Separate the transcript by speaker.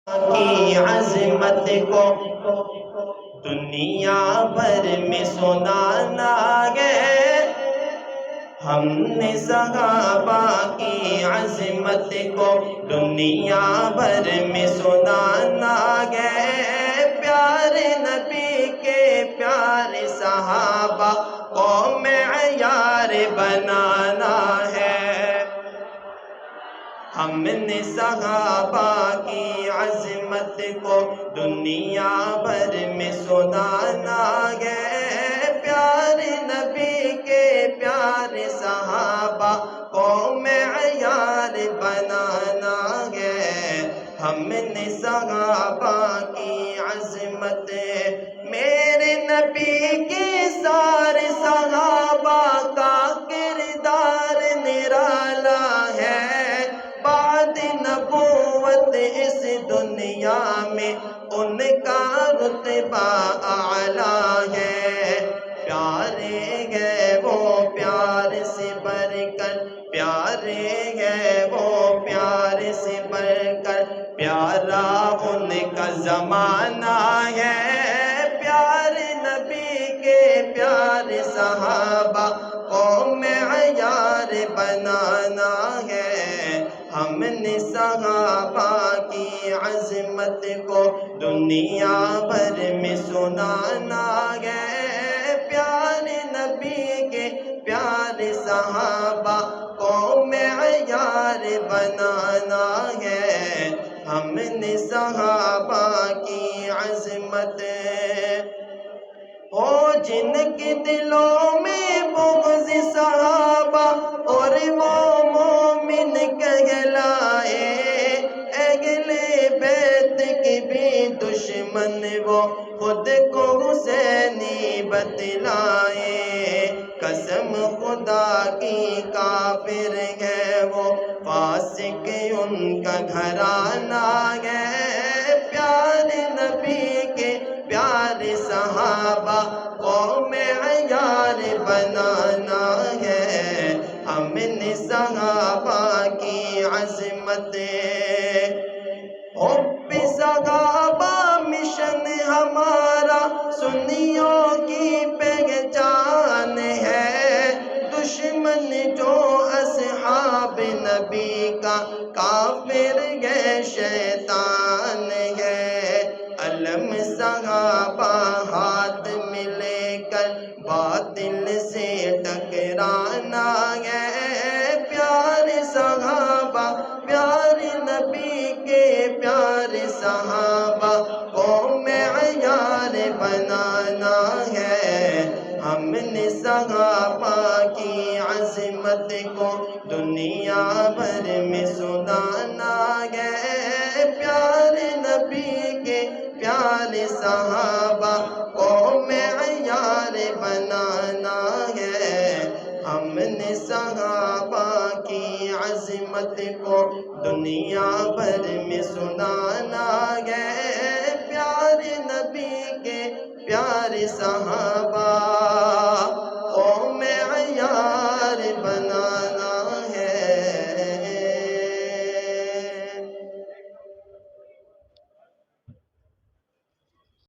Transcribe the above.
Speaker 1: کی عظمت کو دنیا بھر میں سنانا ہے، ہم نے صحابہ کی عظمت کو دنیا بھر میں سنانا ہے، پیارے نبی کے پیارے صحابہ کو معیار بنانا ہے۔ ہم نے صحابہ کی عظمت کو دنیا بھر میں سنانا ہے، پیارے نبی کے پیارے صحابہ کو معیار بنانا ہے۔ ہم نے صحابہ کی عظمت، میرے نبی کے سارے صحابہ کا کردار نرالا ہے، بعد نبوت اس دنیا میں ان کا رتبہ اعلیٰ ہے۔ پیارے ہے وہ پیار سے بڑھ کر، پیارے ہے وہ پیار سے بڑھ کر، پیارا ان کا زمانہ ہے، پیارے نبی کے پیارے صحابہ کو معیار بنانا ہے۔ ہم نے صحابہ کی عظمت کو دنیا بھر میں سنانا ہے، پیارے نبی کے پیارے صحابہ کو معیار بنانا ہے۔ ہم نے صحابہ کی عظمت، جن کے دلوں میں بغض صحابہ اور وہ مومن کہلائے، اہل بیت کے بھی دشمن وہ خود کو حسینی بتلائے، قسم خدا کی کافر ہے وہ فاسق ان کا گھرانہ ہے، پیارے نبی کے پیارے صحابہ کو معیار بنانا ہے۔ ہم نے صحابہ کی عظمت، حب صحابہ مشن ہمارا سنیوں کی پہچان ہے، دشمن جو اصحاب نبی کا کافر ہے شیطان ہے، علم صحابہ ہاتھ میں لے کر باطل سے ٹکرانا ہے، پیارے صحابہ پیارے نبی کے پیارے صحابہ کو معیار بنانا ہے۔ ہم نے صحابہ کی عظمت کو دنیا بھر میں سنانا ہے، پیارے نبی کے پیارے صحابہ کو معیار بنانا ہے۔ ہم نے صحابہ کی عظمت کو دنیا بھر میں سنانا ہے، پیارے نبی کے پیارے صحابہ